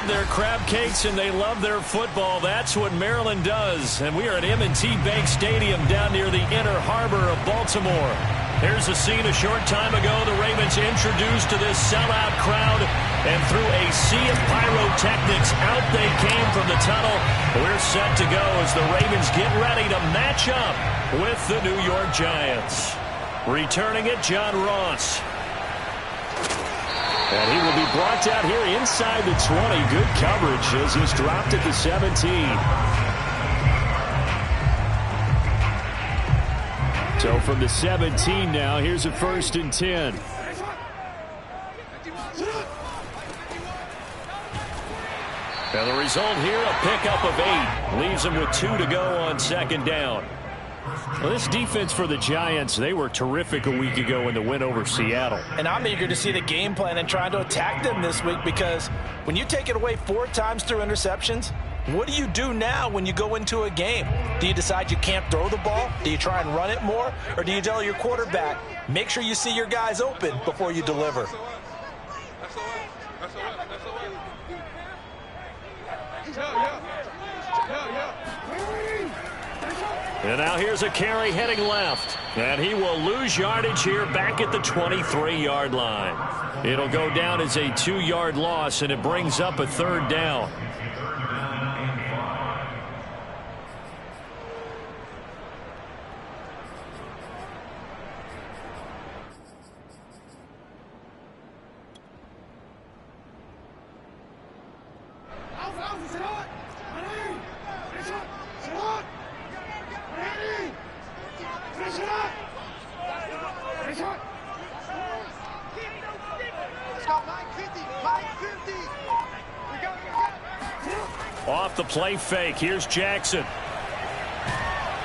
love their crab cakes and they love their football. That's what Maryland does. And we are at M&T Bank Stadium down near the Inner Harbor of Baltimore. Here's a scene a short time ago. The Ravens introduced to this sellout crowd, and through a sea of pyrotechnics, out they came from the tunnel. We're set to go as the Ravens get ready to match up with the New York Giants. Returning it, John Ross. And he will be brought down here inside the 20. Good coverage as he's dropped at the 17. So from the 17 now, here's a 1st and 10. And the result here, a pickup of 8. Leaves him with 2 to go on 2nd down. Well, this defense for the Giants, they were terrific a week ago in the win over Seattle. And I'm eager to see the game plan and trying to attack them this week, because when you take it away 4 times through interceptions, what do you do now when you go into a game? Do you decide you can't throw the ball? Do you try and run it more? Or do you tell your quarterback, make sure you see your guys open before you deliver? And now here's a carry heading left. And he will lose yardage here back at the 23-yard line. It'll go down as a 2-yard loss, and it brings up a 3rd down. Off the play fake, here's Jackson.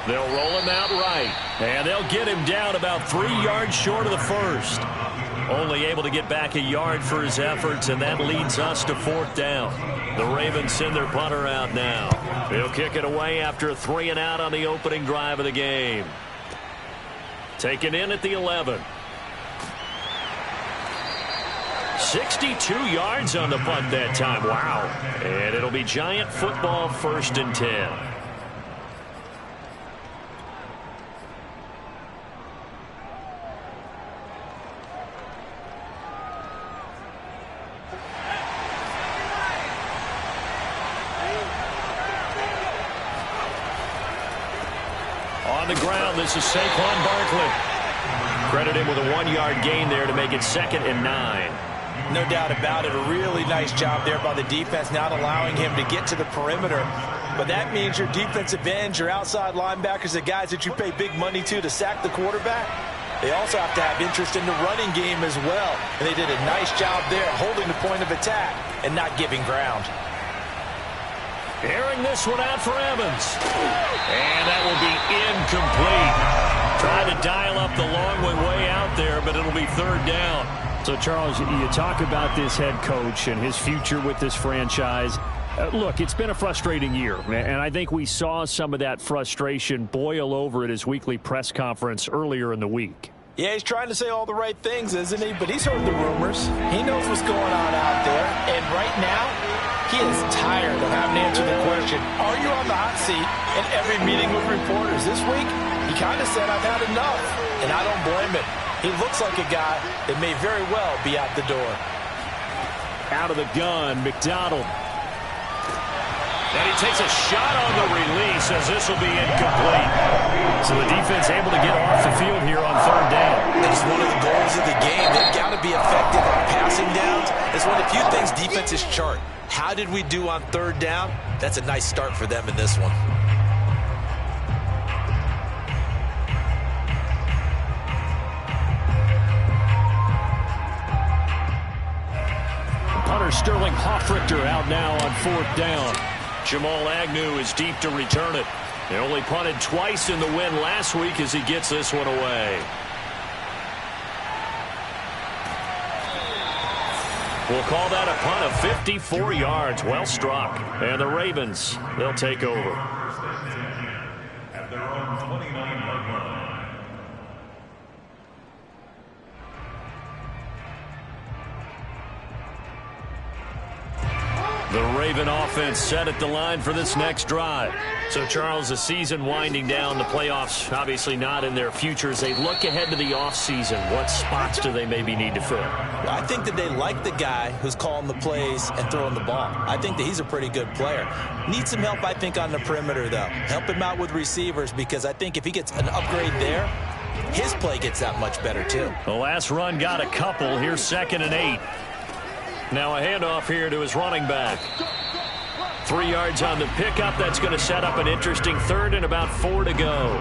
They'll roll him out right, and they'll get him down about 3 yards short of the 1st. Only able to get back a yard for his efforts, and that leads us to 4th down. The Ravens send their punter out now. They'll kick it away after a 3 and out on the opening drive of the game. Taken in at the 11. 62 yards on the punt that time. Wow. And it'll be Giant football, 1st and 10. On the ground, this is Saquon Barkley. Credit him with a 1-yard gain there to make it 2nd and 9. No doubt about it. A really nice job there by the defense, not allowing him to get to the perimeter. But that means your defensive ends, your outside linebackers, the guys that you pay big money to sack the quarterback, they also have to have interest in the running game as well. And they did a nice job there holding the point of attack and not giving ground. Airing this one out for Evans. And that will be incomplete. Trying to dial up the long way out there, but it'll be 3rd down. So, Charles, you talk about this head coach and his future with this franchise. Look, it's been a frustrating year, and I think we saw some of that frustration boil over at his weekly press conference earlier in the week. Yeah, he's trying to say all the right things, isn't he? But he's heard the rumors. He knows what's going on out there. And right now, he is tired of having to answer the question, are you on the hot seat in every meeting with reporters? This week, he kind of said, I've had enough. And I don't blame him. He looks like a guy that may very well be out the door. Out of the gun, McDonald. And he takes a shot on the release as this will be incomplete. So the defense able to get off the field here on 3rd down. That's one of the goals of the game. They've got to be effective on passing downs. It's one of the few things defenses chart. How did we do on 3rd down? That's a nice start for them in this one. Punter Sterling Hoffrichter out now on 4th down. Jamal Agnew is deep to return it. They only punted twice in the win last week as he gets this one away. We'll call that a punt of 54 yards. Well struck. And the Ravens, they'll take over. At their own 29-yard line. The Raven offense set at the line for this next drive. So, Charles, the season winding down, the playoffs obviously not in their future. As they look ahead to the offseason, what spots do they maybe need to fill? Well, I think that they like the guy who's calling the plays and throwing the ball. I think that he's a pretty good player. Needs some help, I think, on the perimeter, though. Help him out with receivers, because I think if he gets an upgrade there, his play gets that much better, too. The last run got a couple. Here's 2nd and 8. Now a handoff here to his running back. 3 yards on the pickup. That's going to set up an interesting 3rd and about 4 to go.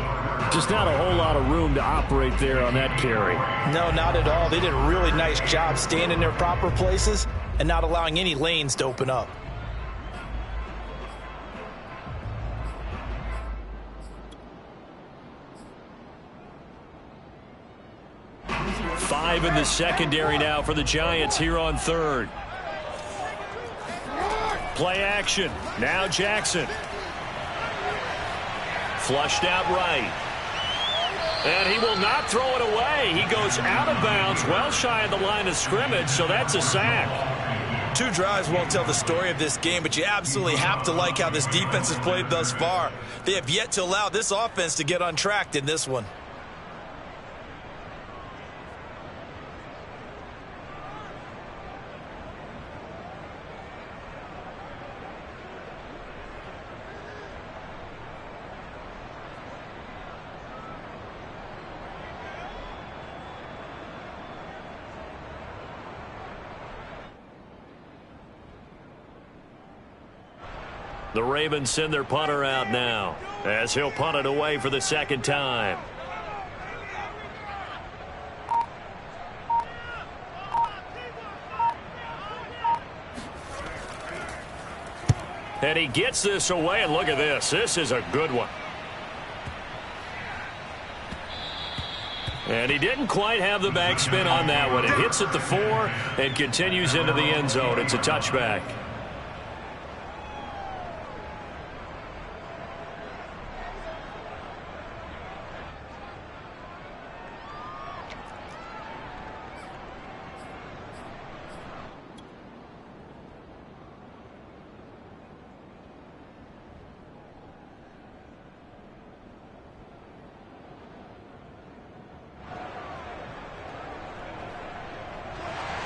Just not a whole lot of room to operate there on that carry. No, not at all. They did a really nice job staying in their proper places and not allowing any lanes to open up. Five in the secondary now for the Giants here on 3rd. Play action. Now Jackson. Flushed out right. And he will not throw it away. He goes out of bounds, well shy of the line of scrimmage, so that's a sack. 2 drives won't tell the story of this game, but you absolutely have to like how this defense has played thus far. They have yet to allow this offense to get untracked in this one. The Ravens send their punter out now as he'll punt it away for the 2nd time. And he gets this away, and look at this. This is a good one. And he didn't quite have the backspin on that one. It hits at the 4 and continues into the end zone. It's a touchback.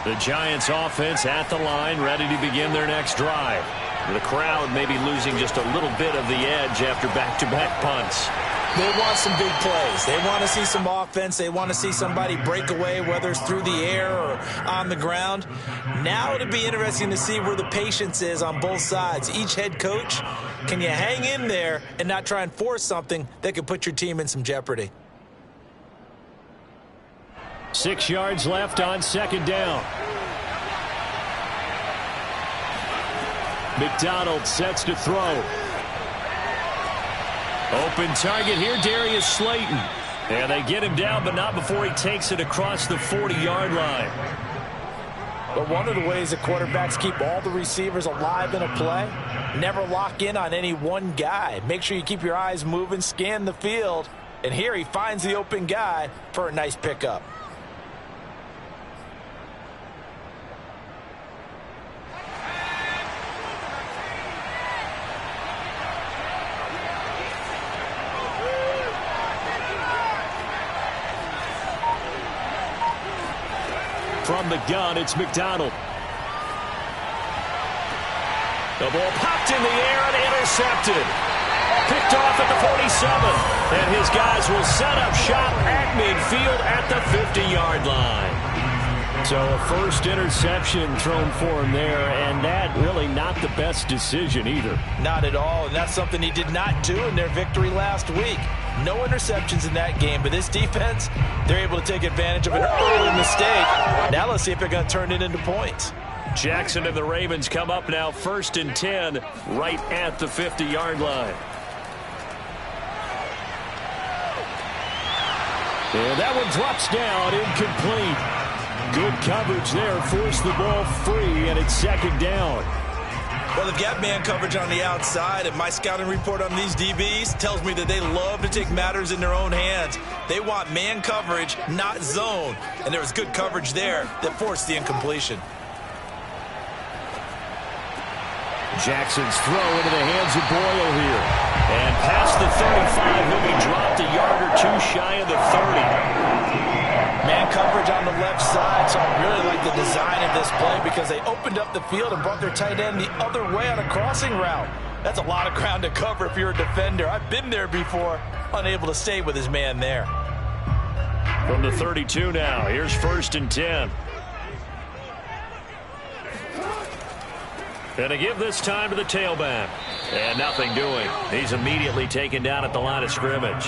The Giants offense at the line, ready to begin their next drive. The crowd may be losing just a little bit of the edge after back-to-back punts. They want some big plays. They want to see some offense. They want to see somebody break away, whether it's through the air or on the ground. Now it'll be interesting to see where the patience is on both sides. Each head coach, can you hang in there and not try and force something that could put your team in some jeopardy? 6 yards left on 2nd down. McDonald sets to throw. Open target here, Darius Slayton. And they get him down, but not before he takes it across the 40-yard line. But one of the ways that quarterbacks keep all the receivers alive in a play, never lock in on any one guy. Make sure you keep your eyes moving, scan the field. And here he finds the open guy for a nice pickup. From the gun, it's McDonald. The ball popped in the air and intercepted. Picked off at the 47. And his guys will set up shop at midfield at the 50-yard line. So a first interception thrown for him there, and that really not the best decision either. Not at all, and that's something he did not do in their victory last week. No interceptions in that game, but this defense, they're able to take advantage of an early mistake. Now let's see if they're going to turn it into points. Jackson and the Ravens come up now 1st and 10 right at the 50-yard line. And that one drops down, incomplete. Good coverage there, forced the ball free, and it's 2nd down. Well, they've got man coverage on the outside, and my scouting report on these DBs tells me that they love to take matters in their own hands. They want man coverage, not zone, and there was good coverage there that forced the incompletion. Jackson's throw into the hands of Boyle here. And past the 35, he'll be dropped a yard or two shy of the 30. Man coverage on the left side, so I really like the design of this play because they opened up the field and brought their tight end the other way on a crossing route. That's a lot of ground to cover if you're a defender. I've been there before, unable to stay with his man there. From the 32 now, here's 1st and 10. And to give this time to the tailback. And nothing doing. He's immediately taken down at the line of scrimmage.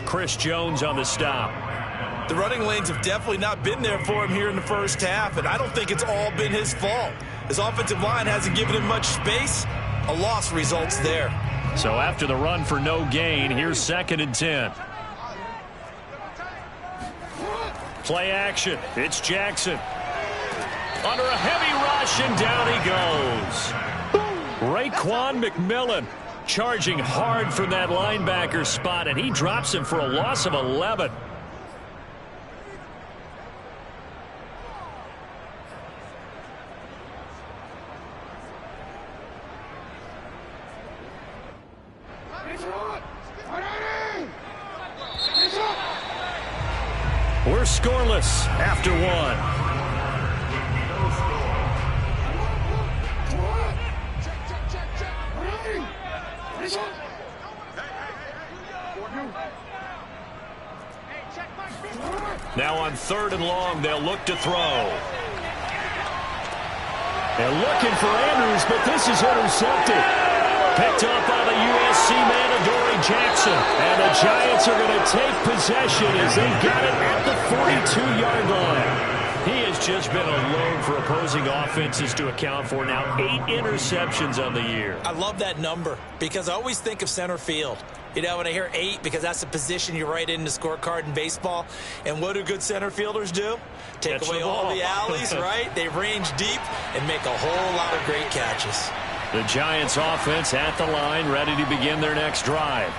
Chris Jones on the stop. The running lanes have definitely not been there for him here in the first half, and I don't think it's all been his fault. His offensive line hasn't given him much space. A loss results there. So after the run for no gain, here's 2nd and 10. Play action. It's Jackson. Under a heavy rush, and down he goes. Raekwon McMillan charging hard from that linebacker spot, and he drops him for a loss of 11. We're scoreless after one. Now on 3rd and long, they'll look to throw. They're looking for Andrews, but this is intercepted. Picked up by the USC man, Adoree Jackson. And the Giants are going to take possession as they got it at the 42-yard line. He has just been a load for opposing offenses to account for now. 8 interceptions on the year. I love that number because I always think of center field. You know, when I hear 8, because that's the position you write in the scorecard in baseball. And what do good center fielders do? Take away all the alleys, right? They range deep and make a whole lot of great catches. The Giants offense at the line, ready to begin their next drive.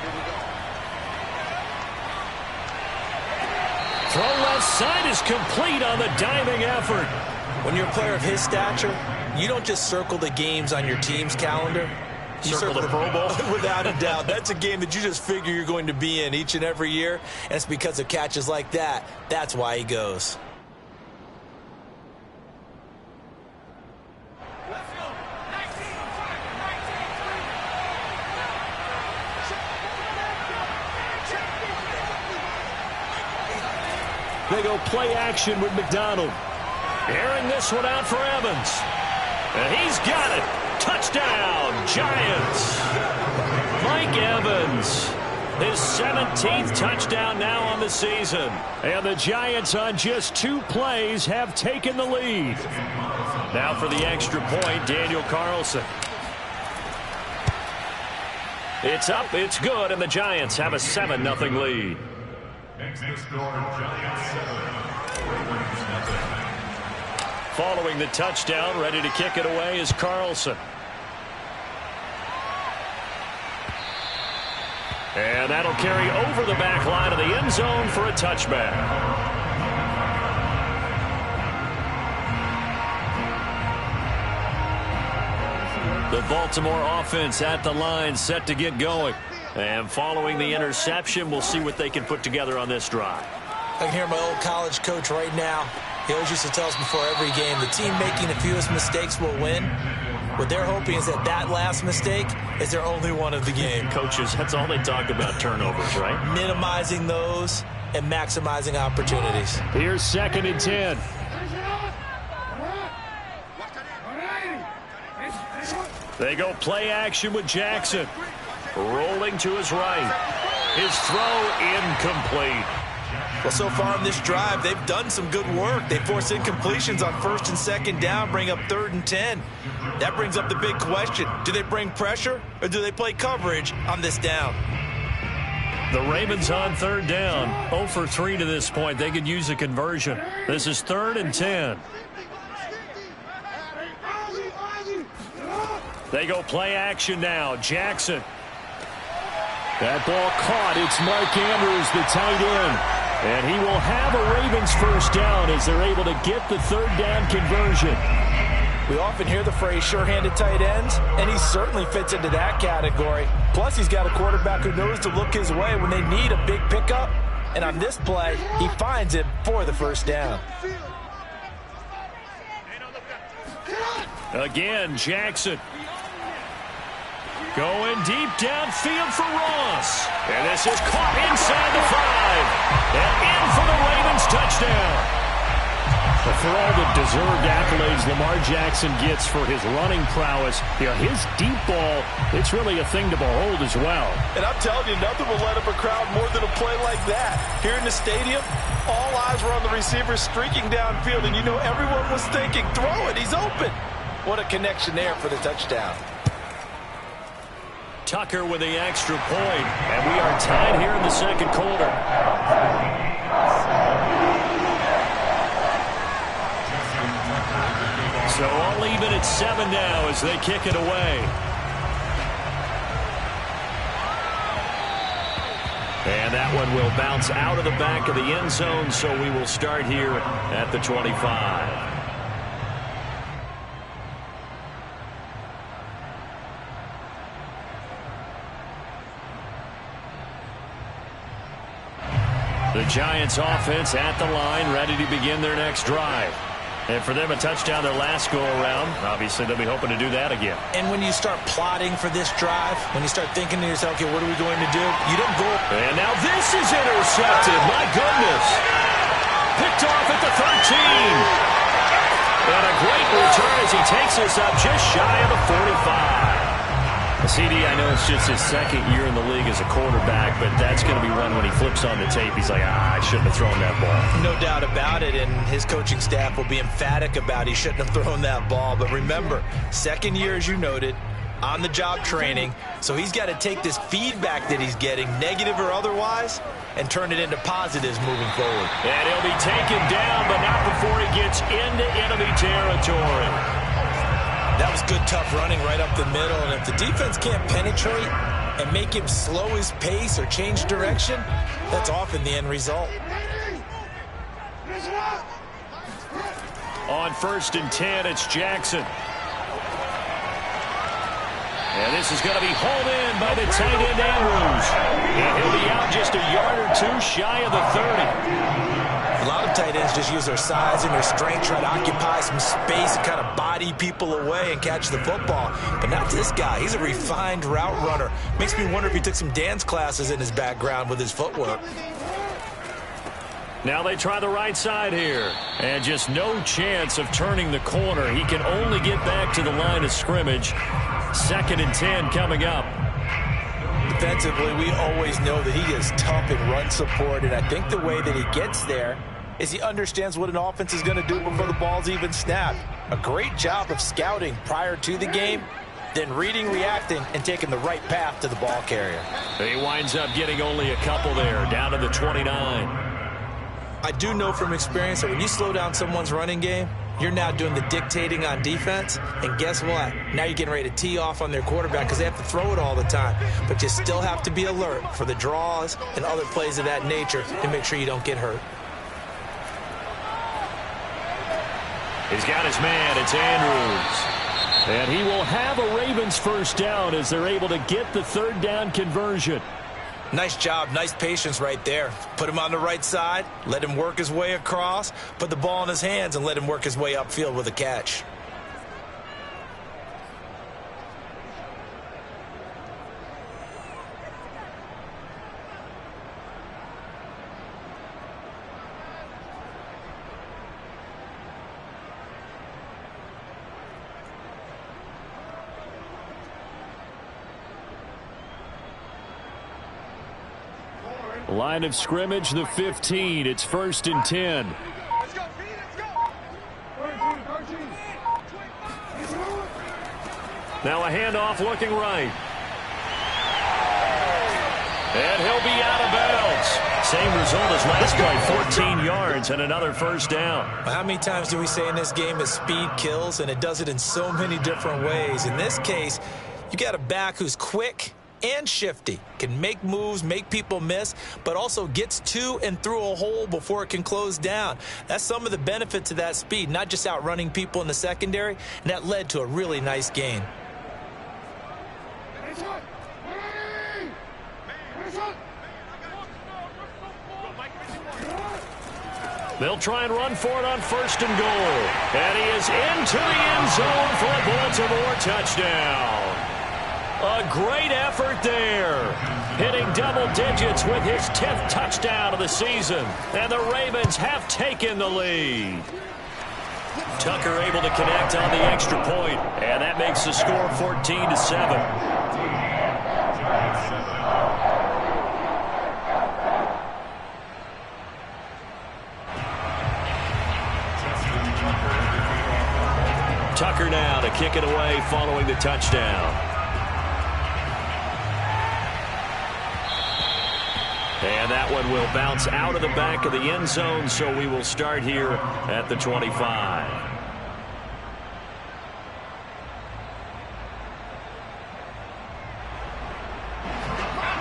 Throw left side is complete on the diving effort. When you're a player of his stature, you don't just circle the games on your team's calendar. You circle the Pro Bowl? Without a doubt. That's a game that you just figure you're going to be in each and every year. And it's because of catches like that. That's why he goes. They go play action with McDonald. Airing this one out for Evans. And he's got it. Touchdown, Giants. Mike Evans. His 17th touchdown now on the season. And the Giants on just 2 plays have taken the lead. Now for the extra point, Daniel Carlson. It's up, it's good, and the Giants have a 7-0 lead. Following the touchdown, ready to kick it away is Carlson. And that'll carry over the back line of the end zone for a touchback. The Baltimore offense at the line, set to get going. And following the interception, we'll see what they can put together on this drive. I can hear my old college coach right now. He always used to tell us before every game, the team making the fewest mistakes will win. What they're hoping is that that last mistake is their only one of the game. Coaches, that's all they talk about, turnovers, right? Minimizing those and maximizing opportunities. Here's 2nd and 10. They go play action with Jackson. Rolling to his right. His throw incomplete. Well, so far in this drive, they've done some good work. They force incompletions on 1st and 2nd down, bring up 3rd and 10. That brings up the big question. Do they bring pressure or do they play coverage on this down? The Ravens on 3rd down. 0 for 3 to this point. They could use a conversion. This is 3rd and 10. They go play action now. Jackson. That ball caught. It's Mark Andrews, the tight end. And he will have a Ravens 1st down as they're able to get the 3rd down conversion. We often hear the phrase sure-handed tight ends, and he certainly fits into that category. Plus, he's got a quarterback who knows to look his way when they need a big pickup. And on this play, he finds him for the first down. Again, Jackson. Going deep downfield for Ross. And this is caught inside the 5. And in for the Ravens touchdown. But for all the deserved accolades Lamar Jackson gets for his running prowess, his deep ball, it's really a thing to behold as well. And I'm telling you, nothing will light up a crowd more than a play like that. Here in the stadium, all eyes were on the receiver streaking downfield, and you know everyone was thinking, throw it, he's open. What a connection there for the touchdown. Tucker with the extra point, and we are tied here in the second quarter. So all even at 7 now as they kick it away. And that one will bounce out of the back of the end zone, so we will start here at the 25. The Giants offense at the line, ready to begin their next drive. And for them, a touchdown their last go-around. Obviously, they'll be hoping to do that again. And when you start plotting for this drive, when you start thinking to yourself, okay, what are we going to do? You don't go. And now this is intercepted. My goodness. Picked off at the 13. And a great return as he takes us up just shy of the 45. CD, I know it's just his second year in the league as a quarterback, but that's going to be one when he flips on the tape. He's like, I shouldn't have thrown that ball. No doubt about it, and his coaching staff will be emphatic about he shouldn't have thrown that ball. But remember, second year, as you noted, on-the-job training, so he's got to take this feedback that he's getting, negative or otherwise, and turn it into positives moving forward. And he'll be taken down, but not before he gets into enemy territory. That was good, tough running right up the middle. And if the defense can't penetrate and make him slow his pace or change direction, that's often the end result. On 1st and 10, it's Jackson. And this is going to be hauled in by the tight end Andrews. And he'll be out just a yard or two shy of the 30. A lot of tight ends just use their size and their strength, try to occupy some space and kind of body people away and catch the football. But not this guy. He's a refined route runner. Makes me wonder if he took some dance classes in his background with his footwork. Now they try the right side here. And just no chance of turning the corner. He can only get back to the line of scrimmage. 2nd and 10 coming up. Defensively, we always know that he is tough in run support, and I think the way that he gets there is he understands what an offense is going to do before the ball's even snapped. A great job of scouting prior to the game, then reading, reacting, and taking the right path to the ball carrier. He winds up getting only a couple there, down to the 29. I do know from experience that when you slow down someone's running game, you're now doing the dictating on defense, and guess what? Now you're getting ready to tee off on their quarterback because they have to throw it all the time. But you still have to be alert for the draws and other plays of that nature to make sure you don't get hurt. He's got his man. It's Andrews. And he will have a Ravens first down as they're able to get the 3rd down conversion. Nice job, nice patience right there. Put him on the right side, let him work his way across, put the ball in his hands, and let him work his way upfield with a catch. Line of scrimmage, the 15. It's 1st and 10. Now a handoff looking right. And he'll be out of bounds. Same result as last play, 14 yards and another first down. How many times do we say in this game that speed kills, and it does it in so many different ways? In this case, you got a back who's quick, and shifty. Can make moves, make people miss, but also gets to and through a hole before it can close down. That's some of the benefits of that speed, not just outrunning people in the secondary, and that led to a really nice gain. They'll try and run for it on 1st and goal. And he is into the end zone for a Baltimore touchdown. A great effort there. Hitting double digits with his 10th touchdown of the season. And the Ravens have taken the lead. Tucker able to connect on the extra point. And that makes the score 14-7. Tucker now to kick it away following the touchdown. And that one will bounce out of the back of the end zone, so we will start here at the 25.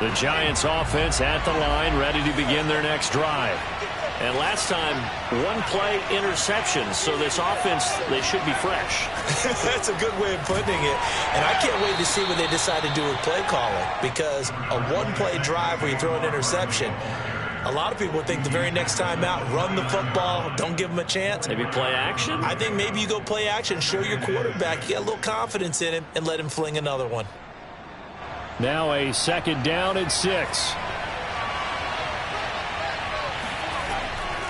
The Giants offense at the line, ready to begin their next drive. And last time, one play interception, so this offense, they should be fresh. That's a good way of putting it. And I can't wait to see what they decide to do with play calling, because a one-play drive where you throw an interception, a lot of people think the very next time out, run the football, don't give them a chance. Maybe play action? I think maybe you go play action, show your quarterback, you got a little confidence in him, and let him fling another one. Now a 2nd down and 6.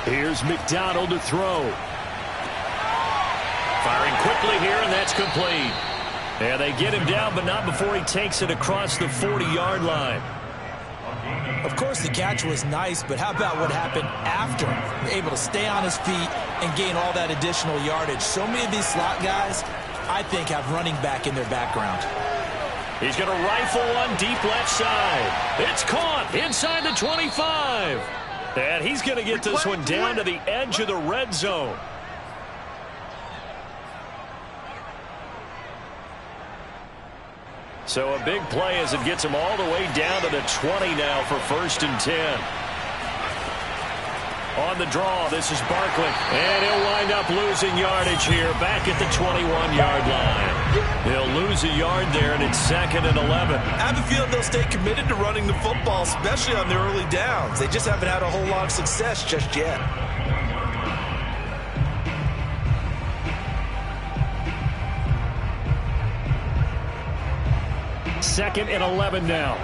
Here's McDonald to throw. Firing quickly here, and that's complete. And they get him down, but not before he takes it across the 40-yard line. Of course, the catch was nice, but how about what happened after? Able to stay on his feet and gain all that additional yardage. So many of these slot guys, I think, have running back in their background. He's going to rifle one deep left side. It's caught inside the 25. And he's going to get this one down to the edge of the red zone. So a big play as it gets him all the way down to the 20 now for 1st and 10. On the draw, this is Barkley. And he'll wind up losing yardage here back at the 21-yard line. He'll lose a yard there, and it's 2nd and 11. I have a feeling they'll stay committed to running the football, especially on their early downs. They just haven't had a whole lot of success just yet. Second and 11 now.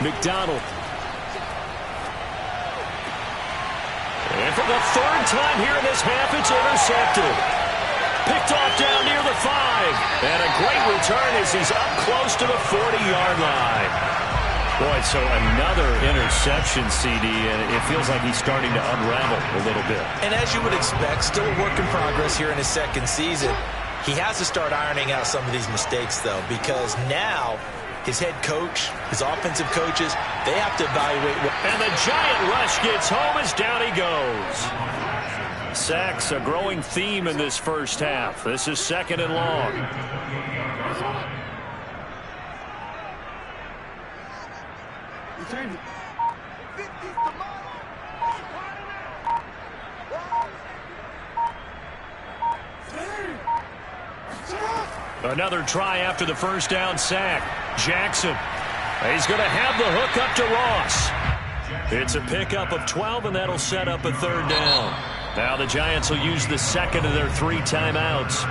McDonald. And for the 3rd time here in this half, it's intercepted. Picked off down near the 5. And a great return as he's up close to the 40-yard line. Boy, so another interception, CD, and it feels like he's starting to unravel a little bit. And as you would expect, still a work in progress here in his 2nd season. He has to start ironing out some of these mistakes, though, because now his head coach, his offensive coaches, they have to evaluate. And the giant rush gets home as down he goes. Sacks, a growing theme in this first half. This is 2nd and long. Another try after the 1st down sack. Jackson. He's going to have the hook up to Ross. It's a pickup of 12, and that'll set up a 3rd down. Now the Giants will use the 2nd of their 3 timeouts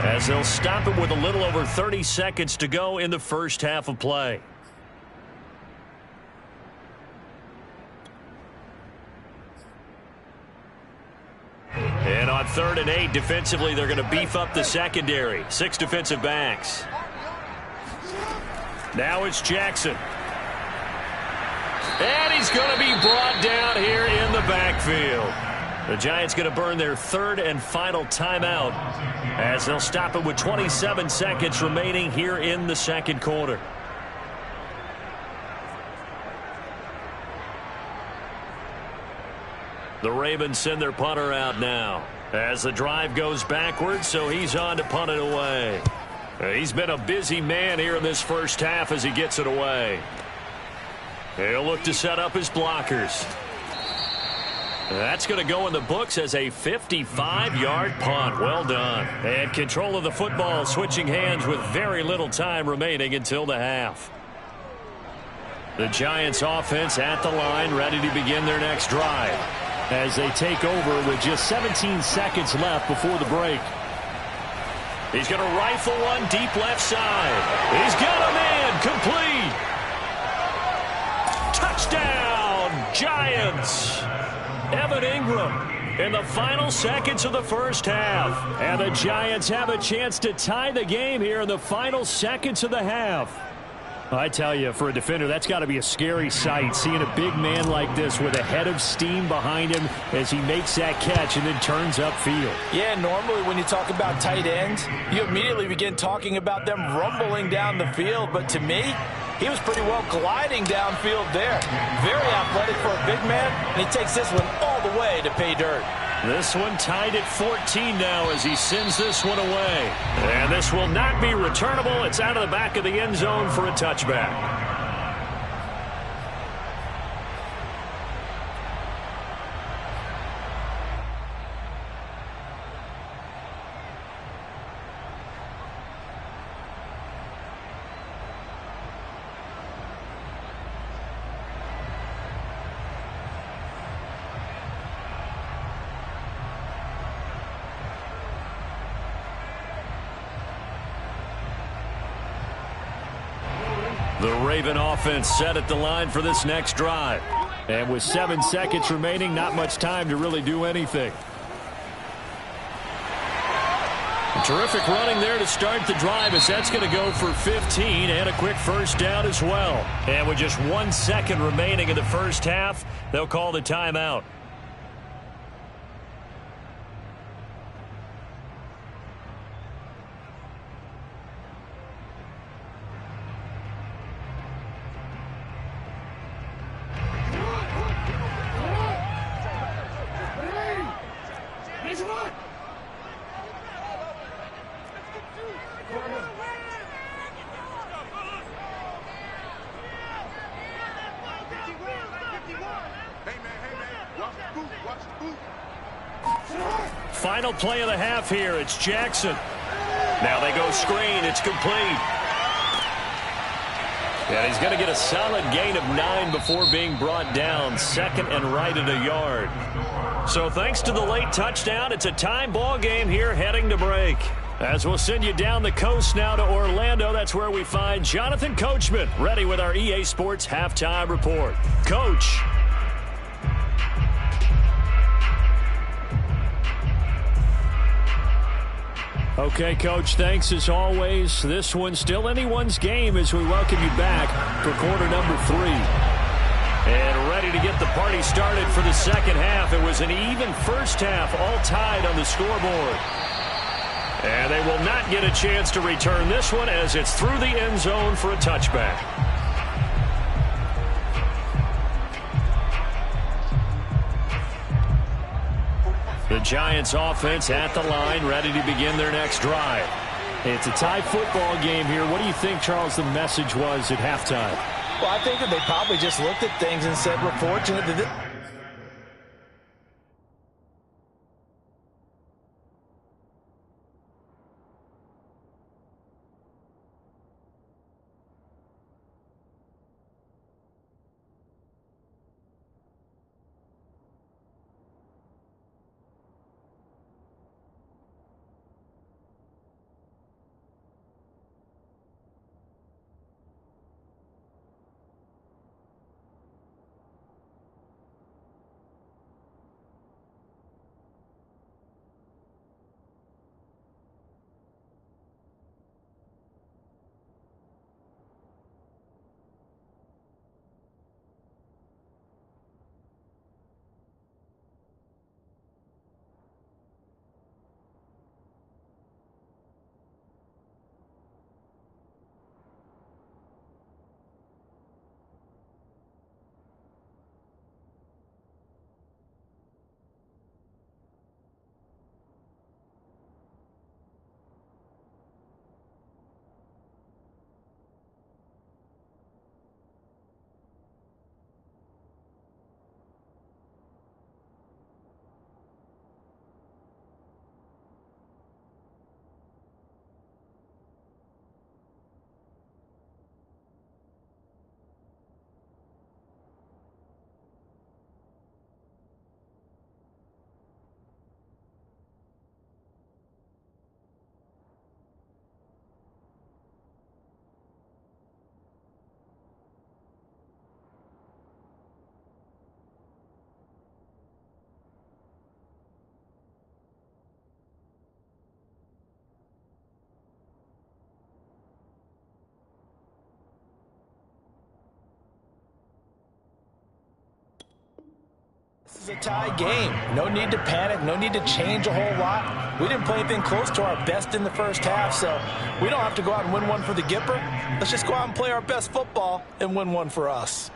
as they'll stop it with a little over 30 seconds to go in the first half of play. And on 3rd and 8, defensively, they're going to beef up the secondary. 6 defensive backs. Now it's Jackson. And he's going to be brought down here in the backfield. The Giants going to burn their 3rd and final timeout as they'll stop it with 27 seconds remaining here in the 2nd quarter. The Ravens send their punter out now as the drive goes backwards, so he's on to punt it away. He's been a busy man here in this first half as he gets it away. He'll look to set up his blockers. That's going to go in the books as a 55-yard punt. Well done. And control of the football, switching hands with very little time remaining until the half. The Giants offense at the line, ready to begin their next drive as they take over with just 17 seconds left before the break. He's going to rifle one deep left side. He's got a man complete. Touchdown, Giants. Evan Ingram in the final seconds of the first half. And the Giants have a chance to tie the game here in the final seconds of the half. I tell you, for a defender, that's got to be a scary sight, seeing a big man like this with a head of steam behind him as he makes that catch and then turns upfield. Yeah, normally when you talk about tight ends, you immediately begin talking about them rumbling down the field. But to me, he was pretty well gliding downfield there. Very athletic for a big man, and he takes this one all the way to pay dirt. This one tied at 14 now as he sends this one away. And this will not be returnable. It's out of the back of the end zone for a touchback. The Raven offense set at the line for this next drive. And with 7 seconds remaining, not much time to really do anything. Terrific running there to start the drive as that's going to go for 15 and a quick first down as well. And with just 1 second remaining in the first half, they'll call the timeout. Final play of the half here. It's Jackson. Now they go screen. It's complete. And he's going to get a solid gain of 9 before being brought down. Second and right at a yard. So thanks to the late touchdown, it's a tie ball game here heading to break. As we'll send you down the coast now to Orlando, that's where we find Jonathan Coachman ready with our EA Sports Halftime Report. Coach. Okay, Coach, thanks as always. This one's still anyone's game as we welcome you back for quarter number 3. And ready to get the party started for the second half. It was an even first half, all tied on the scoreboard. And they will not get a chance to return this one as it's through the end zone for a touchback. The Giants offense at the line, ready to begin their next drive. It's a tie football game here. What do you think, Charles, the message was at halftime? Well, I think that they probably just looked at things and said, we're fortunate that a tie game. No need to panic. No need to change a whole lot. We didn't play anything close to our best in the first half, so we don't have to go out and win one for the Gipper. Let's just go out and play our best football and win one for us.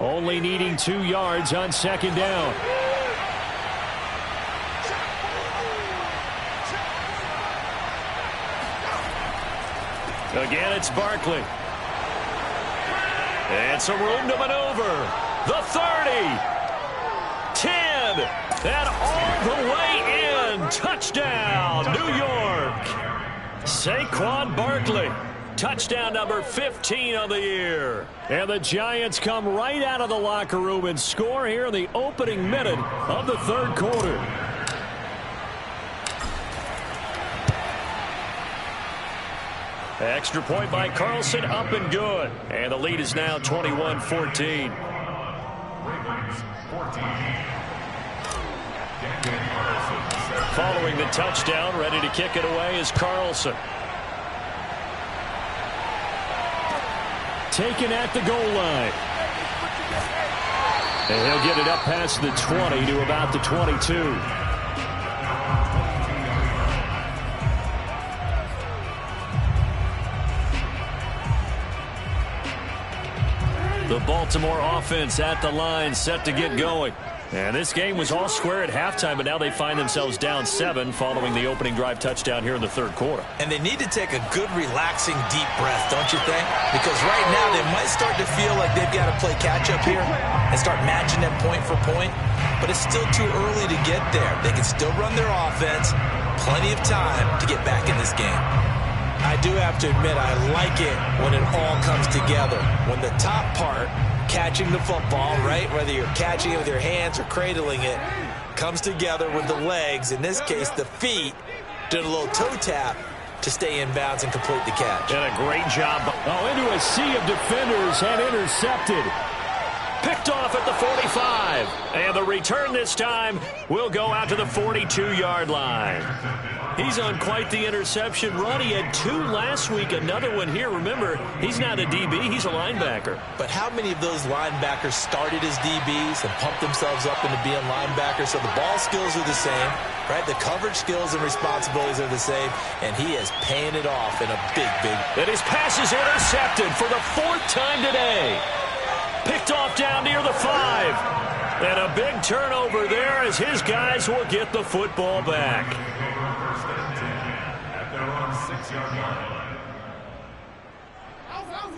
Only needing 2 yards on second down. Again, it's Barkley. And some room to maneuver. The 30. 10. And all the way in. Touchdown, New York. Saquon Barkley. Touchdown number 15 of the year. And the Giants come right out of the locker room and score here in the opening minute of the third quarter. Extra point by Carlson, up and good. And the lead is now 21-14. Following the touchdown, ready to kick it away is Carlson. Taken at the goal line. And he'll get it up past the 20 to about the 22. The Baltimore offense at the line, set to get going. And this game was all square at halftime, but now they find themselves down 7 following the opening drive touchdown here in the third quarter. And they need to take a good, relaxing, deep breath, don't you think? Because right now they might start to feel like they've got to play catch-up here and start matching them point for point. But it's still too early to get there. They can still run their offense. Plenty of time to get back in this game. I do have to admit, I like it when it all comes together. When the top part, catching the football, right, whether you're catching it with your hands or cradling it, comes together with the legs, in this case the feet, doing a little toe tap to stay in bounds and complete the catch. And a great job. Oh, into a sea of defenders and intercepted. Picked off at the 45. And the return this time will go out to the 42-yard line. He's on quite the interception run. He had 2 last week, another one here. Remember, he's not a DB, he's a linebacker. But how many of those linebackers started as DBs and pumped themselves up into being linebackers? So the ball skills are the same, right? The coverage skills and responsibilities are the same, and he is paying it off in a big, big. And his pass is intercepted for the 4th time today. Picked off down near the 5. And a big turnover there as his guys will get the football back.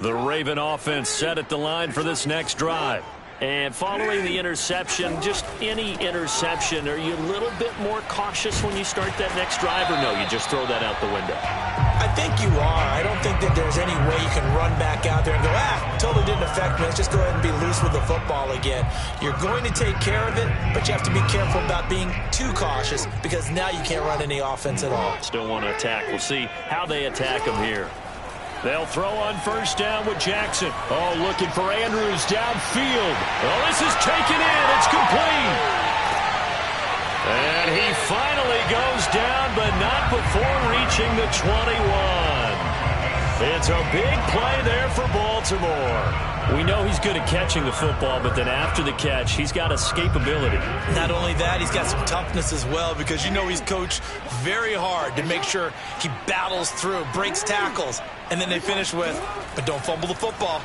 The Raven offense set at the line for this next drive. And following the interception, just any interception, are you a little bit more cautious when you start that next drive, or no, you just throw that out the window? I think you are. I don't think that there's any way you can run back out there and go, totally didn't affect me. Let's just go ahead and be loose with the football again. You're going to take care of it, but you have to be careful about being too cautious because now you can't run any offense at all. Still want to attack. We'll see how they attack them here. They'll throw on first down with Jackson. Oh, looking for Andrews downfield. Well, this is taken in. It's complete. And he finally goes down, but not before reaching the 21. It's a big play there for Baltimore. We know he's good at catching the football, but then after the catch, he's got escapability. Not only that, he's got some toughness as well, because you know he's coached very hard to make sure he battles through, breaks tackles, and then they finish with, but don't fumble the football.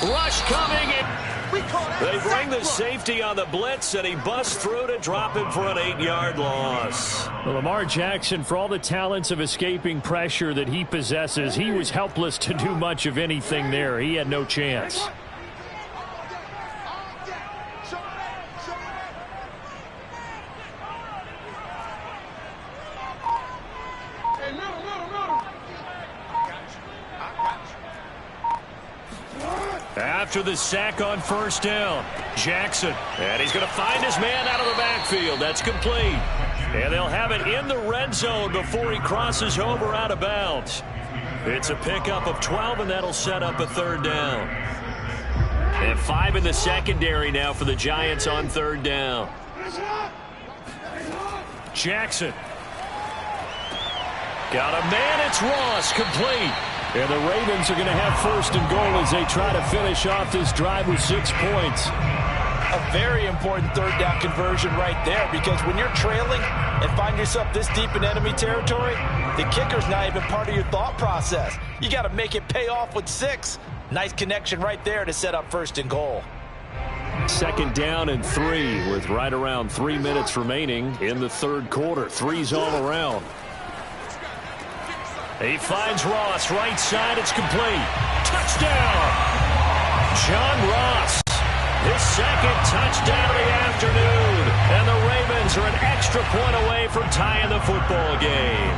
Rush coming in. They bring the safety on the blitz, and he busts through to drop him for an 8-yard loss. Well, Lamar Jackson, for all the talents of escaping pressure that he possesses, he was helpless to do much of anything there. He had no chance. After the sack on first down, Jackson, and he's going to find his man out of the backfield. That's complete. And they'll have it in the red zone before he crosses over out of bounds. It's a pickup of 12, and that'll set up a 3rd down. And 5 in the secondary now for the Giants on 3rd down. Jackson. Got a man, it's Ross, complete. And the Ravens are going to have first and goal as they try to finish off this drive with 6 points. A very important third down conversion right there, because when you're trailing and find yourself this deep in enemy territory, the kicker's not even part of your thought process. You got to make it pay off with 6. Nice connection right there to set up first and goal. Second down and 3 with right around 3 minutes remaining in the third quarter. Threes all around. He finds Ross, right side, it's complete. Touchdown! John Ross, his second touchdown of the afternoon. And the Ravens are an extra point away from tying the football game.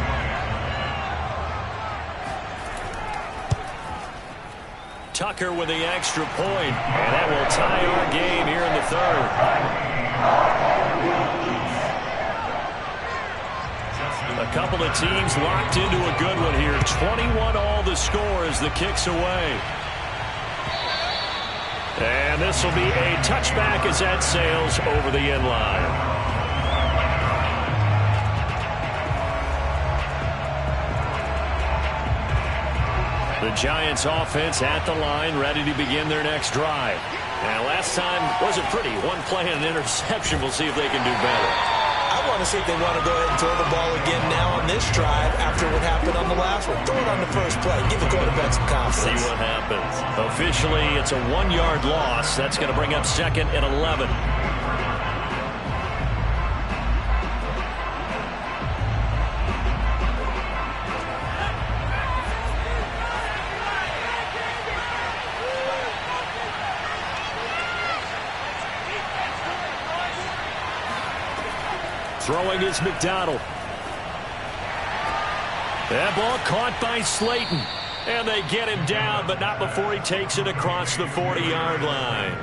Tucker with the extra point, and that will tie our game here in the third. A couple of teams locked into a good one here. 21 all the score as the kick's away. And this will be a touchback as that sails over the end line. The Giants offense at the line, ready to begin their next drive. And last time wasn't pretty. One play and an interception. We'll see if they can do better. I want to see if they want to go ahead and throw the ball again now on this drive after what happened on the last one. Throw it on the first play. Give the quarterback some confidence. See what happens. Officially, it's a 1-yard loss. That's going to bring up second and 11. Throwing is McDonald. That ball caught by Slayton. And they get him down, but not before he takes it across the 40-yard line.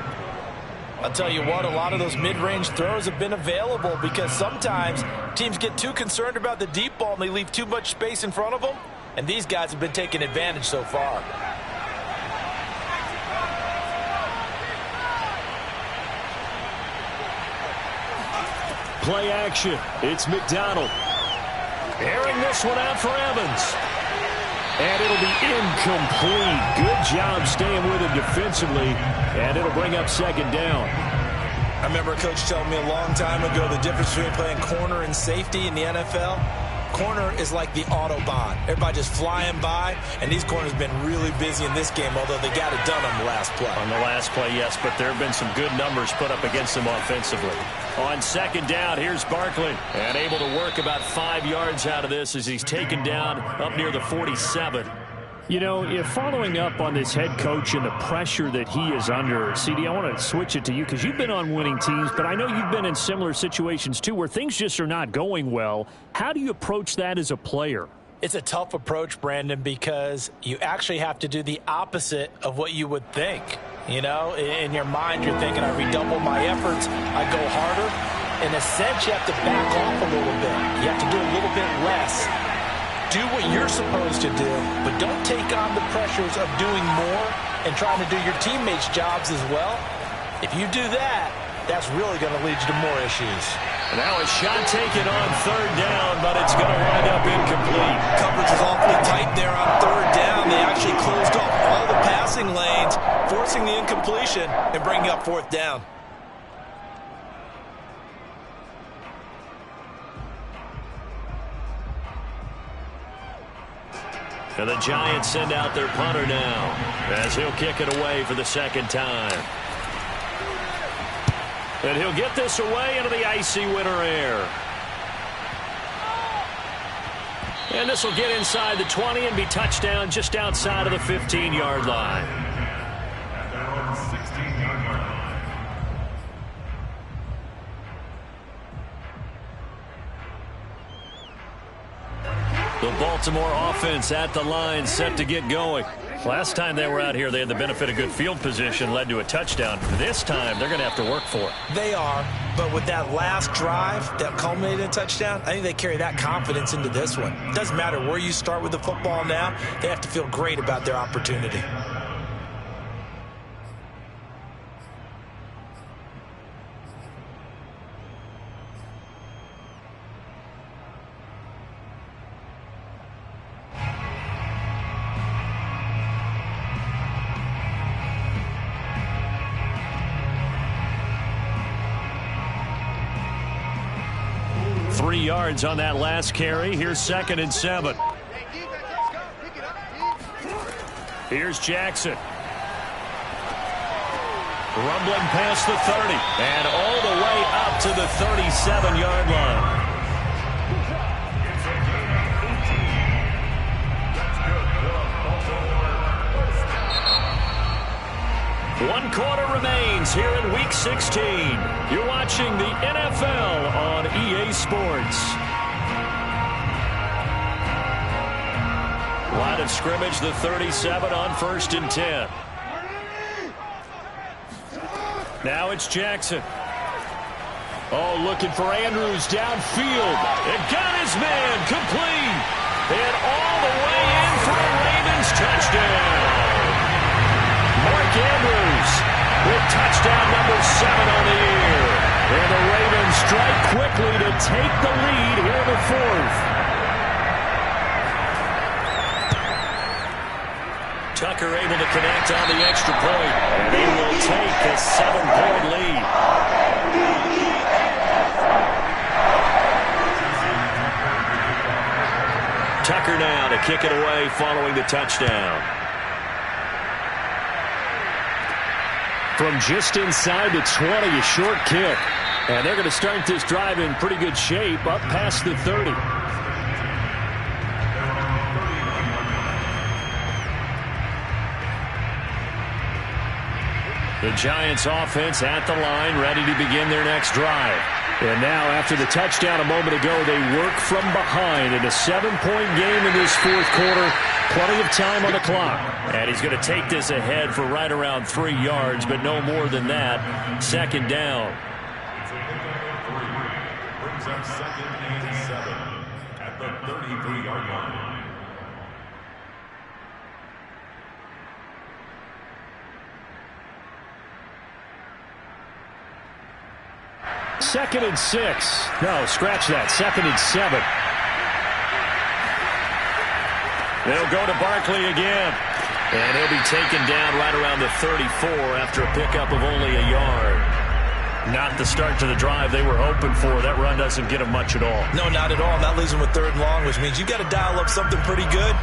I'll tell you what, a lot of those mid-range throws have been available because sometimes teams get too concerned about the deep ball and they leave too much space in front of them. And these guys have been taking advantage so far. Play action. It's McDonald. Airing this one out for Evans. And it'll be incomplete. Good job staying with him defensively. And it'll bring up second down. I remember a coach telling me a long time ago the difference between playing corner and safety in the NFL. Corner is like the Autobahn. Everybody just flying by, and these corners have been really busy in this game, although they got it done on the last play. On the last play, yes, but there have been some good numbers put up against them offensively. On second down, here's Barkley, and able to work about 5 yards out of this as he's taken down up near the 47. You know, if following up on this head coach and the pressure that he is under, CD, I want to switch it to you because you've been on winning teams, but I know you've been in similar situations too where things just are not going well. How do you approach that as a player? It's a tough approach, Brandon, because you actually have to do the opposite of what you would think. You know, in your mind, you're thinking, I redouble my efforts, I go harder. In a sense, you have to back off a little bit. You have to do a little bit less. Do what you're supposed to do, but don't take on the pressures of doing more and trying to do your teammates' jobs as well. If you do that, that's really going to lead you to more issues. Now a shot taken on third down, but it's going to wind up incomplete. Coverage is awfully tight there on third down. They actually closed off all the passing lanes, forcing the incompletion and bringing up fourth down. And the Giants send out their punter now as he'll kick it away for the second time. And he'll get this away into the icy winter air. And this will get inside the 20 and be touchdown just outside of the 15-yard line. The Baltimore offense at the line, set to get going. Last time they were out here, they had the benefit of good field position, led to a touchdown. This time, they're going to have to work for it. They are, but with that last drive that culminated in a touchdown, I think they carry that confidence into this one. It doesn't matter where you start with the football now, they have to feel great about their opportunity. 3 yards on that last carry. Here's 2nd and 7. Here's Jackson. Rumbling past the 30 and all the way up to the 37-yard line. One quarter remains here in Week 16. You're watching the NFL on EA Sports. Line of scrimmage, the 37 on 1st and 10. Now it's Jackson. Oh, looking for Andrews downfield. It got his man complete. And all the way in for a Ravens touchdown. Mark Andrews with touchdown number 7 on the year. And the Ravens strike quickly to take the lead here in the 4th. Tucker able to connect on the extra point. And he will take a 7-point lead. Tucker now to kick it away following the touchdown. From just inside the 20, a short kick. And they're going to start this drive in pretty good shape up past the 30. The Giants offense at the line, ready to begin their next drive. And now, after the touchdown a moment ago, they work from behind in a 7-point game in this 4th quarter. Plenty of time on the clock. And he's going to take this ahead for right around 3 yards, but no more than that. 2nd down. Brings up 2nd and 7 at the 33-yard line. 2nd and 6. No, scratch that. 2nd and 7. They'll go to Barkley again. And he'll be taken down right around the 34 after a pickup of only a yard. Not the start to the drive they were hoping for. That run doesn't get them much at all. No, not at all. Not losing with 3rd and long, which means you've got to dial up something pretty good.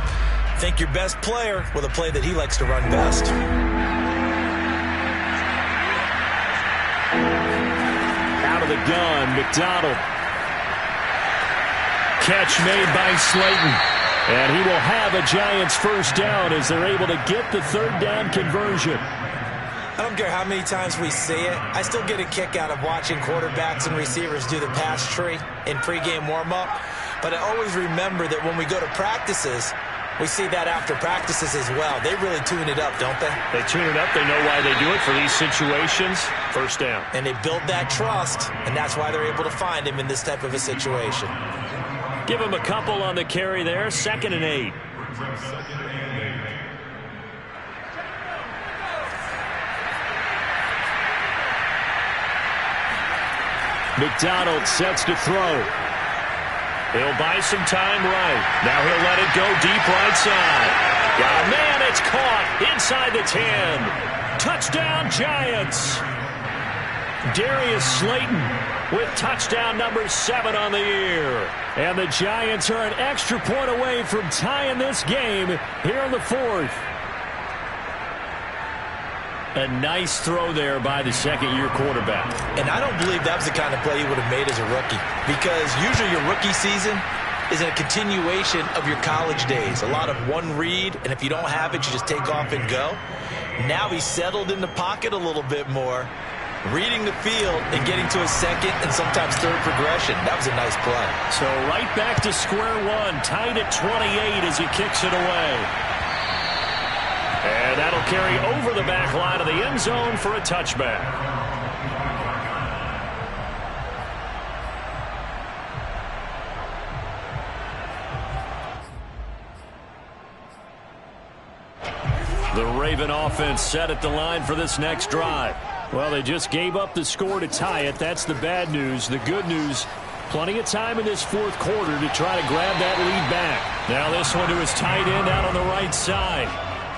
Think your best player with a play that he likes to run best. Out of the gun, McDonald. Catch made by Slayton. And he will have a Giants 1st down as they're able to get the 3rd down conversion. I don't care how many times we see it. I still get a kick out of watching quarterbacks and receivers do the pass tree in pregame warm-up. But I always remember that when we go to practices, we see that after practices as well. They really tune it up, don't they? They tune it up. They know why they do it for these situations. 1st down. And they build that trust, and that's why they're able to find him in this type of a situation. Give him a couple on the carry there. 2nd and 8. McDonald sets to throw. He'll buy some time right. Now he'll let it go deep right side. Oh, man, it's caught inside the 10. Touchdown, Giants. Darius Slayton with touchdown number 7 on the year. And the Giants are an extra point away from tying this game here in the 4th. A nice throw there by the 2nd-year quarterback. And I don't believe that was the kind of play he would have made as a rookie. Because usually your rookie season is a continuation of your college days. A lot of one read, and if you don't have it, you just take off and go. Now he's settled in the pocket a little bit more, reading the field and getting to his 2nd and sometimes 3rd progression. That was a nice play. So right back to square one, tied at 28 as he kicks it away. And that'll carry over the back line of the end zone for a touchback. The Raven offense set at the line for this next drive. Well, they just gave up the score to tie it. That's the bad news. The good news, plenty of time in this 4th quarter to try to grab that lead back. Now this one to his tight end out on the right side.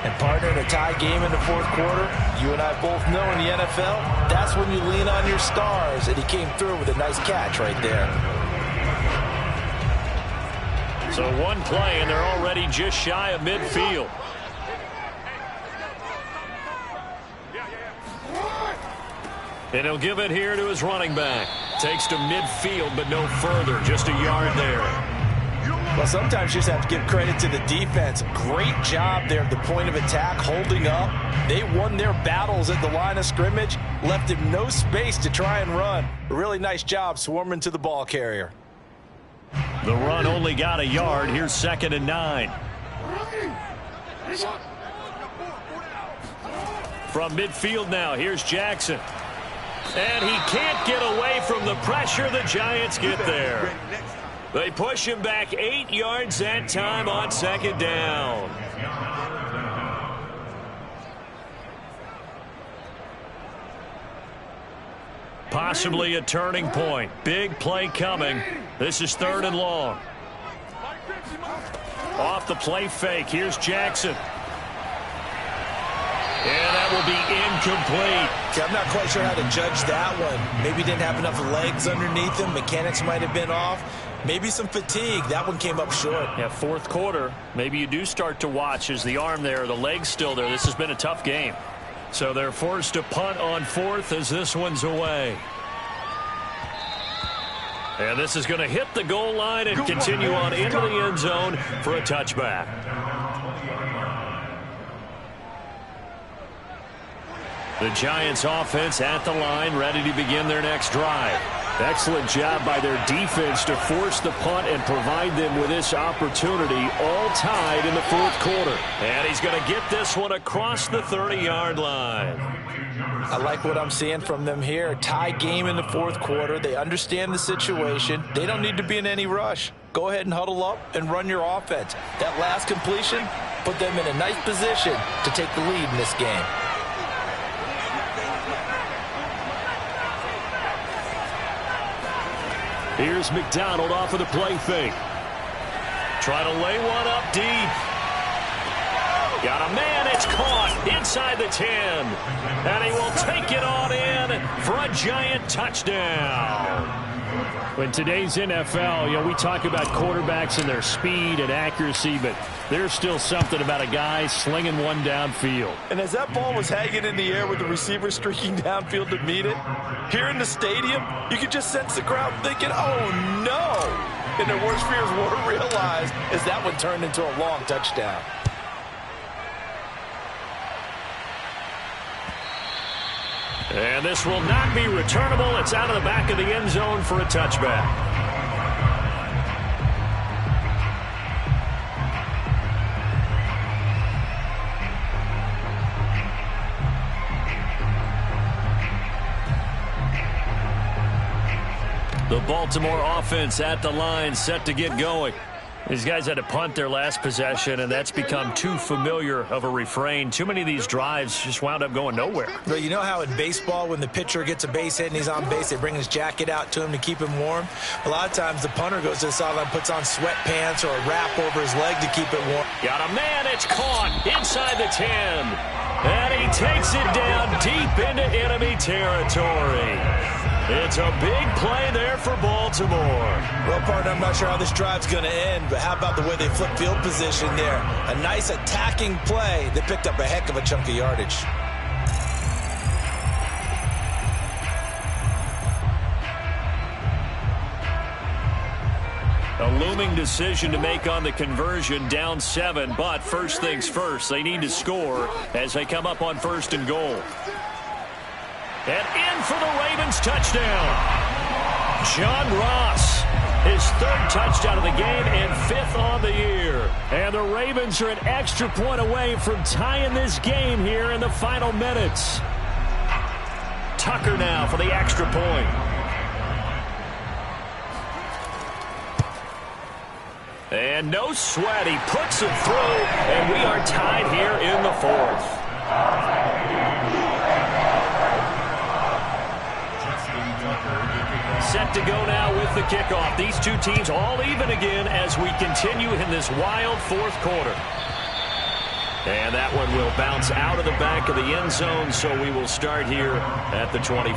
And partner, in a tie game in the 4th quarter, you and I both know in the NFL, that's when you lean on your stars. And he came through with a nice catch right there. So one play, and they're already just shy of midfield. And he'll give it here to his running back. Takes to midfield, but no further. Just a yard there. Well, sometimes you just have to give credit to the defense. Great job there at the point of attack, holding up. They won their battles at the line of scrimmage, left him no space to try and run. A really nice job swarming to the ball carrier. The run only got a yard. Here's 2nd and 9. From midfield now, here's Jackson. And he can't get away from the pressure. The Giants get there. They push him back 8 yards that time on 2nd down. Possibly a turning point. Big play coming. This is 3rd and long. Off the play fake. Here's Jackson. And that will be incomplete. Okay, I'm not quite sure how to judge that one. Maybe didn't have enough legs underneath him. Mechanics might have been off. Maybe some fatigue. That one came up short. Yeah, 4th quarter. Maybe you do start to watch as the arm there, the leg's still there. This has been a tough game. So they're forced to punt on 4th as this one's away. And this is going to hit the goal line and continue on into the end zone for a touchback. The Giants offense at the line, ready to begin their next drive. Excellent job by their defense to force the punt and provide them with this opportunity, all tied in the 4th quarter. And he's going to get this one across the 30-yard line. I like what I'm seeing from them here. Tie game in the 4th quarter. They understand the situation. They don't need to be in any rush. Go ahead and huddle up and run your offense. That last completion put them in a nice position to take the lead in this game. Here's McDonald off of the play fake. Try to lay one up deep. Got a man. It's caught inside the 10. And he will take it on in for a Giant touchdown. In today's NFL, we talk about quarterbacks and their speed and accuracy, but there's still something about a guy slinging one downfield. And as that ball was hanging in the air with the receiver streaking downfield to meet it, here in the stadium, you could just sense the crowd thinking, oh, no. And their worst fears were realized as that one turned into a long touchdown. And this will not be returnable. It's out of the back of the end zone for a touchback. The Baltimore offense at the line, set to get going. These guys had to punt their last possession, and that's become too familiar of a refrain. Too many of these drives just wound up going nowhere. Well, you know how in baseball, when the pitcher gets a base hit and he's on base, they bring his jacket out to him to keep him warm? A lot of times the punter goes to the sideline, puts on sweatpants or a wrap over his leg to keep it warm. Got a man. It's caught inside the 10. And he takes it down deep into enemy territory. It's a big play there for Baltimore. Well, partner, I'm not sure how this drive's going to end, but how about the way they flip field position there? A nice attacking play that picked up a heck of a chunk of yardage. A looming decision to make on the conversion, down 7, but first things first, they need to score as they come up on 1st and goal. And in for the Ravens touchdown. John Ross, his 3rd touchdown of the game and 5th on the year. And the Ravens are an extra point away from tying this game here in the final minutes. Tucker now for the extra point. And no sweat, he puts it through, and we are tied here in the 4th. Set to go now with the kickoff. These two teams all even again as we continue in this wild 4th quarter. And that one will bounce out of the back of the end zone, so we will start here at the 25.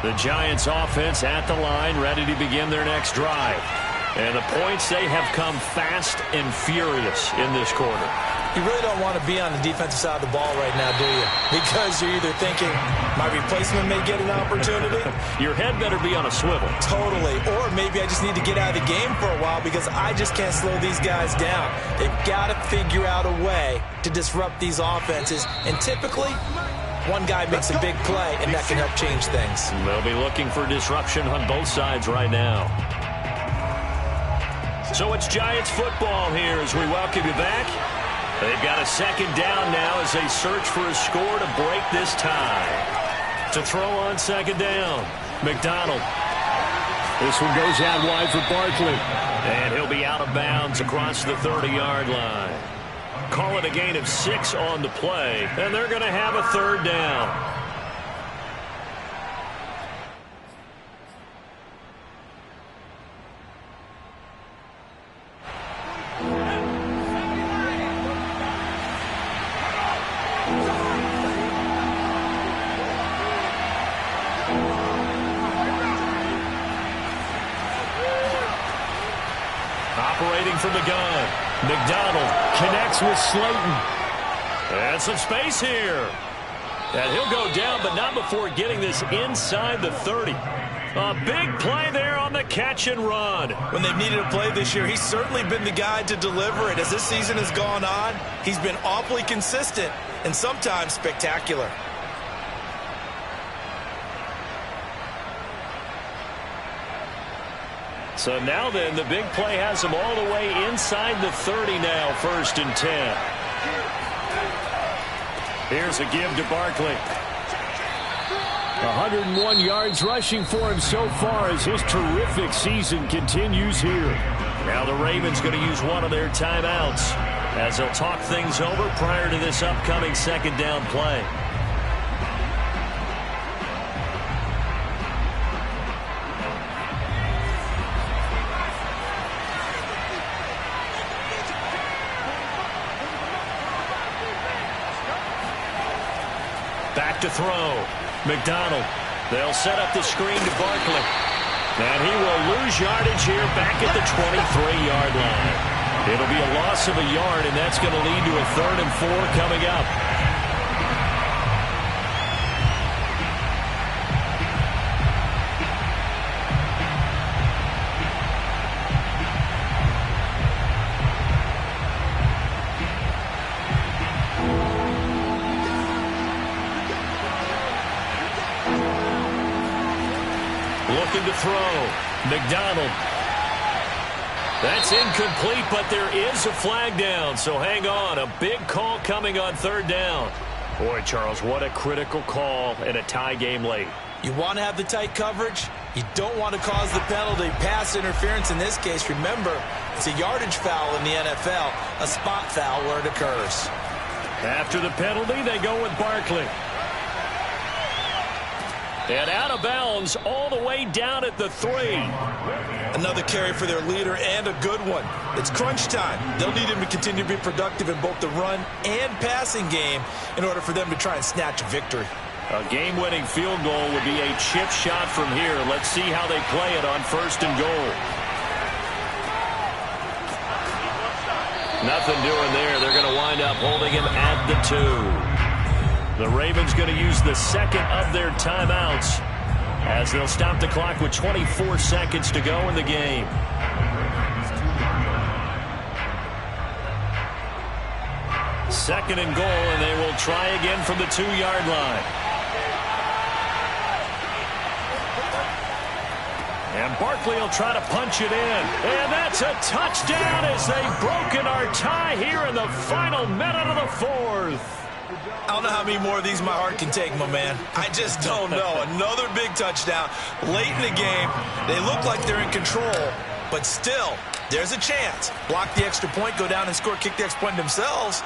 The Giants offense at the line, ready to begin their next drive. And the points, they have come fast and furious in this quarter. You really don't want to be on the defensive side of the ball right now, do you? Because you're either thinking, my replacement may get an opportunity. Your head better be on a swivel. Totally. Or maybe I just need to get out of the game for a while because I just can't slow these guys down. They've got to figure out a way to disrupt these offenses. And typically, one guy makes a big play, and that can help change things. They'll be looking for disruption on both sides right now. So it's Giants football here as we welcome you back. They've got a second down now as they search for a score to break this tie. To throw on second down, McDonald. This one goes out wide for Barkley. And he'll be out of bounds across the 30-yard line. Call it a gain of 6 on the play, and they're going to have a third down. Operating from the gun, McDonald connects with Slayton. And some space here. And he'll go down, but not before getting this inside the 30. A big play there on the catch and run. When they've needed a play this year, he's certainly been the guy to deliver it. As this season has gone on, he's been awfully consistent and sometimes spectacular. So now then, the big play has him all the way inside the 30 now, 1st and 10. Here's a give to Barkley. 101 yards rushing for him so far as his terrific season continues here. Now the Ravens going to use one of their timeouts as they'll talk things over prior to this upcoming second down play. Back to throw. McDonald. They'll set up the screen to Barkley. And he will lose yardage here back at the 23-yard line. It'll be a loss of a yard, and that's going to lead to a 3rd and 4 coming up. Looking to throw. McDonald. That's incomplete, but there is a flag down, so hang on. A big call coming on 3rd down. Boy, Charles, what a critical call in a tie game late. You want to have the tight coverage. You don't want to cause the penalty. Pass interference in this case. Remember, it's a yardage foul in the NFL, a spot foul where it occurs. After the penalty, they go with Barkley. And out of bounds all the way down at the 3. Another carry for their leader and a good one. It's crunch time. They'll need him to continue to be productive in both the run and passing game in order for them to try and snatch a victory. A game-winning field goal would be a chip shot from here. Let's see how they play it on 1st and goal. Nothing doing there. They're going to wind up holding him at the 2. The Ravens going to use the second of their timeouts as they'll stop the clock with 24 seconds to go in the game. Second and goal, and they will try again from the 2-yard line. And Barkley will try to punch it in. And that's a touchdown as they've broken our tie here in the final minute of the 4th. I don't know how many more of these my heart can take, my man. I just don't know. Another big touchdown late in the game. They look like they're in control, but still, there's a chance. Block the extra point, go down and score, kick the extra point themselves.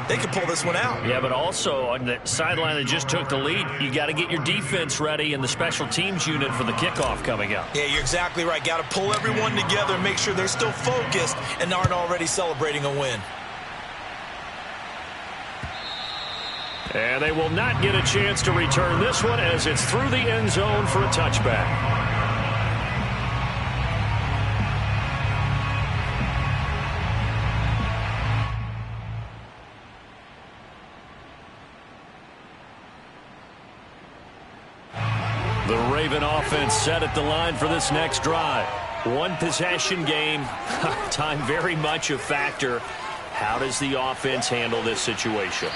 They can pull this one out. Yeah, but also on the sideline that just took the lead, you got to get your defense ready and the special teams unit for the kickoff coming up. Yeah, you're exactly right. Got to pull everyone together and make sure they're still focused and aren't already celebrating a win. And they will not get a chance to return this one as it's through the end zone for a touchback. The Raven offense set at the line for this next drive. One possession game. Time very much a factor. How does the offense handle this situation?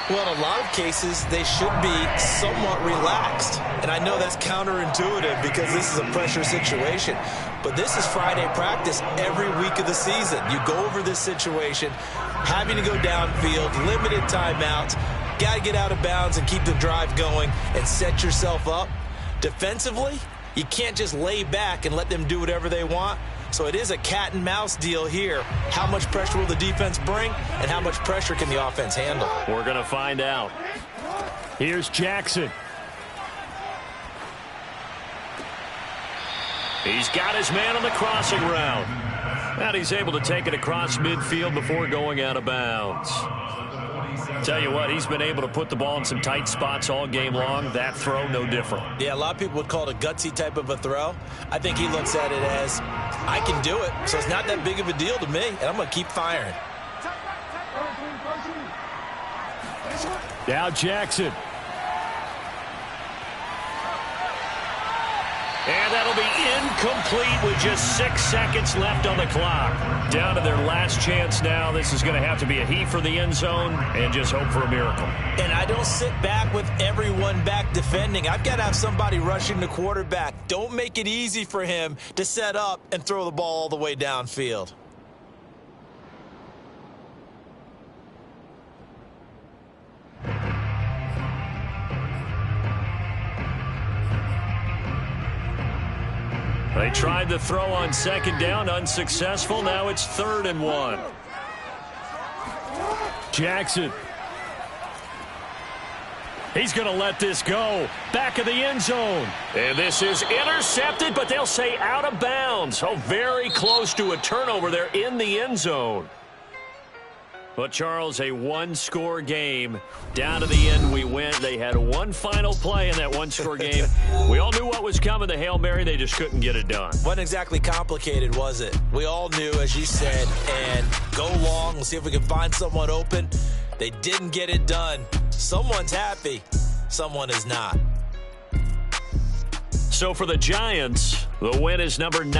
Well, in a lot of cases, they should be somewhat relaxed. And I know that's counterintuitive because this is a pressure situation. But this is Friday practice every week of the season. You go over this situation, having to go downfield, limited timeouts, got to get out of bounds and keep the drive going and set yourself up. Defensively, you can't just lay back and let them do whatever they want. So it is a cat and mouse deal here. How much pressure will the defense bring, and how much pressure can the offense handle? We're going to find out. Here's Jackson. He's got his man on the crossing route. And he's able to take it across midfield before going out of bounds. Tell you what, he's been able to put the ball in some tight spots all game long. That throw, no different. Yeah, a lot of people would call it a gutsy type of a throw. I think he looks at it as, I can do it, so it's not that big of a deal to me, and I'm going to keep firing. Now Jackson. And that'll be incomplete with just 6 seconds left on the clock. Down to their last chance now. This is going to have to be a heave for the end zone and just hope for a miracle. And I don't sit back with everyone back defending. I've got to have somebody rushing the quarterback. Don't make it easy for him to set up and throw the ball all the way downfield. They tried the throw on second down, unsuccessful. Now it's 3rd and 1. Jackson. He's going to let this go. Back of the end zone. And this is intercepted, but they'll say out of bounds. Oh, very close to a turnover there in the end zone. But, Charles, a one-score game. Down to the end, we went. They had one final play in that one-score game. We all knew what was coming, the Hail Mary. They just couldn't get it done. Wasn't exactly complicated, was it? We all knew, as you said, and go long. We'll see if we can find someone open. They didn't get it done. Someone's happy. Someone is not. So for the Giants, the win is number 9.